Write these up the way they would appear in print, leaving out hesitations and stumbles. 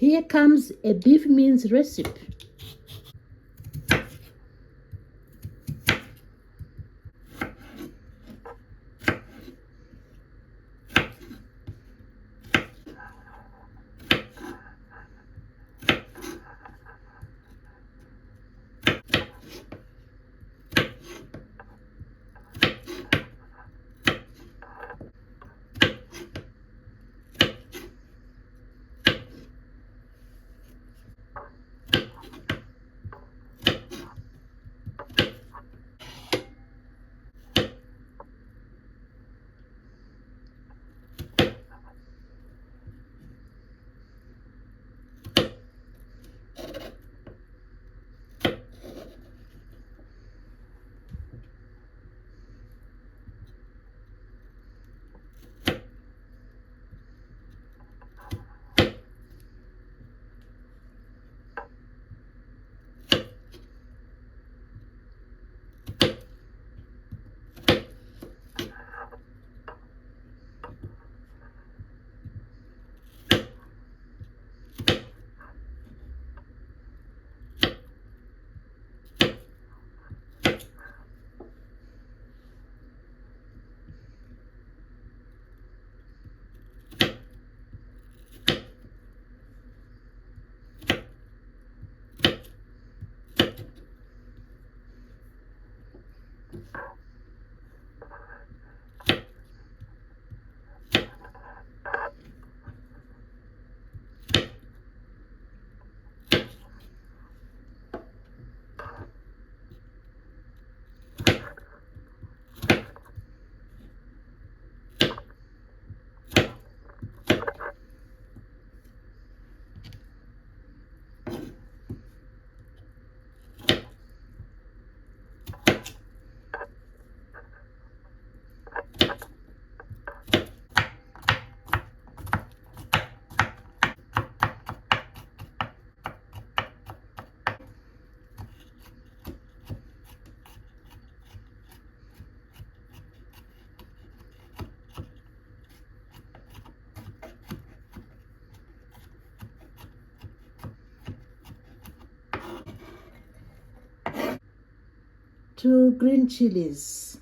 Here comes a beef mince recipe. Two green chilies.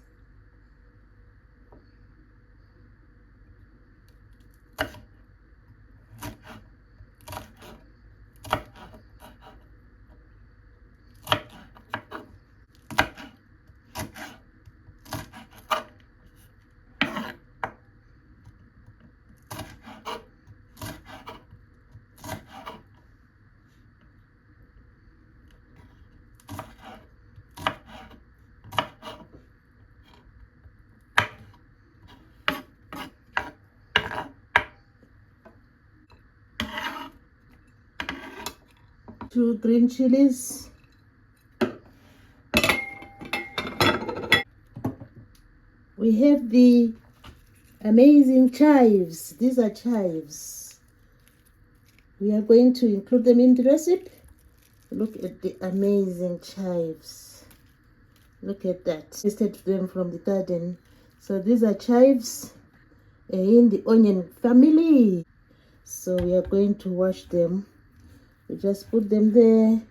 Two green chilies. We have the amazing chives. These are chives. We are going to include them in the recipe. Look at the amazing chives. Look at that. Tasted them from the garden. So these are chives in the onion family. So we are going to wash them. We just put them there.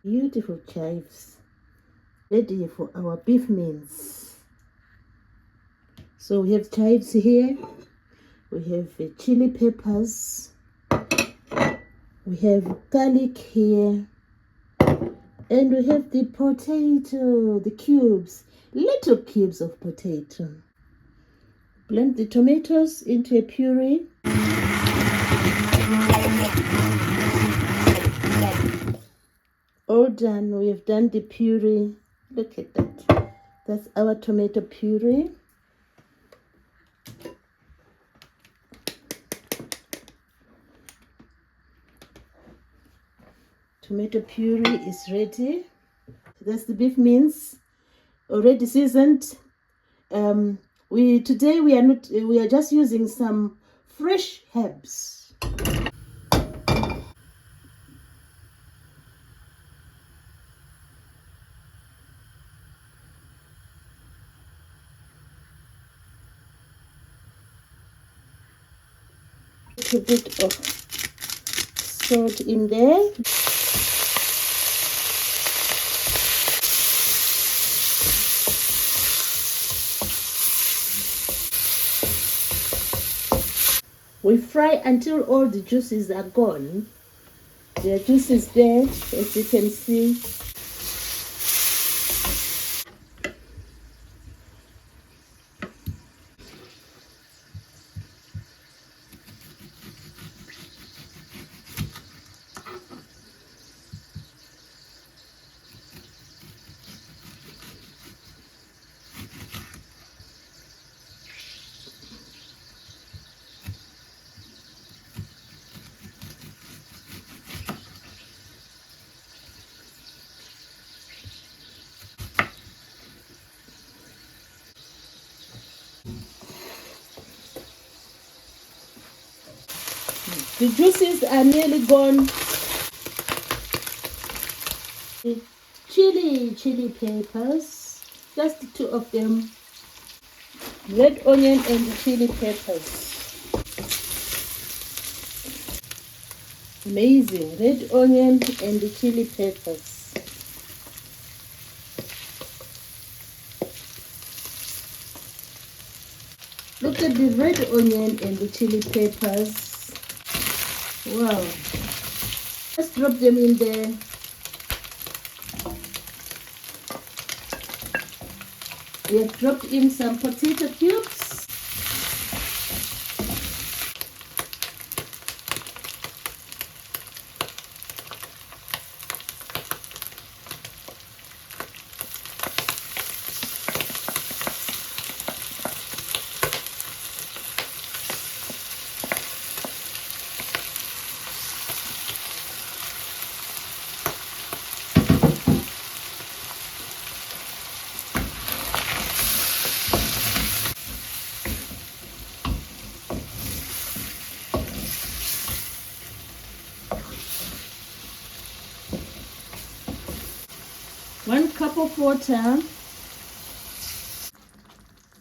Beautiful chives ready for our beef mince. So we have chives here, we have chili peppers, we have garlic here, and we have the potato, the cubes, little cubes of potato. Blend the tomatoes into a puree. All done. We have done the puree. Look at that. That's our tomato puree. Tomato puree is ready. That's the beef mince, already seasoned. Today we are just using some fresh herbs. A little bit of salt in there. We fry until all the juices are gone. There are juices there, as you can see. The juices are nearly gone. Chili peppers, just the two of them. Red onion and the chili peppers. Amazing. Red onion and the chili peppers. Look at the red onion and the chili peppers. Wow. Let's drop them in there. We have dropped in some potato cubes. One cup of water.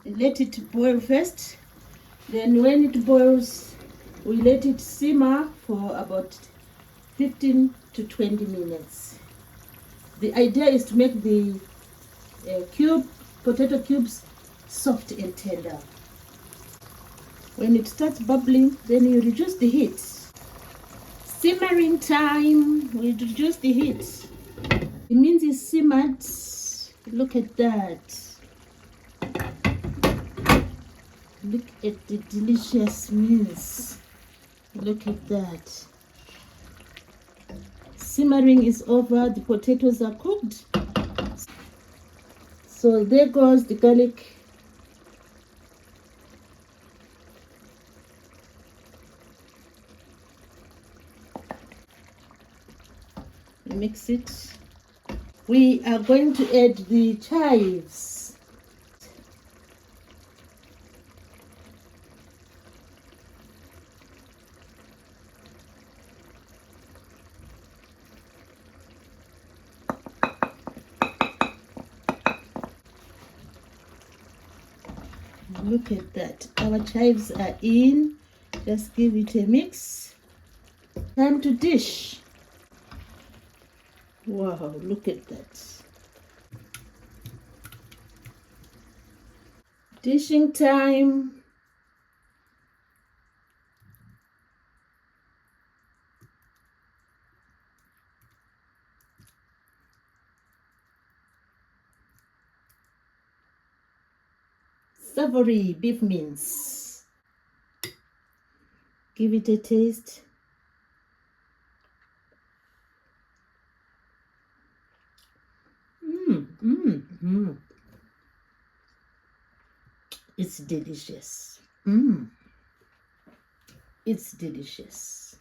Let it boil first. Then when it boils, we let it simmer for about 15 to 20 minutes. The idea is to make the potato cubes soft and tender. When it starts bubbling, then you reduce the heat. Simmering time, we reduce the heat. It means it's simmered. Look at that. Look at the delicious mince. Look at that. Simmering is over. The potatoes are cooked. So there goes the garlic. Mix it. We are going to add the chives. Look at that. Our chives are in. Just give it a mix. Time to dish. Wow, look at that. Dishing time. Savory beef mince. Give it a taste. It's delicious. It's delicious.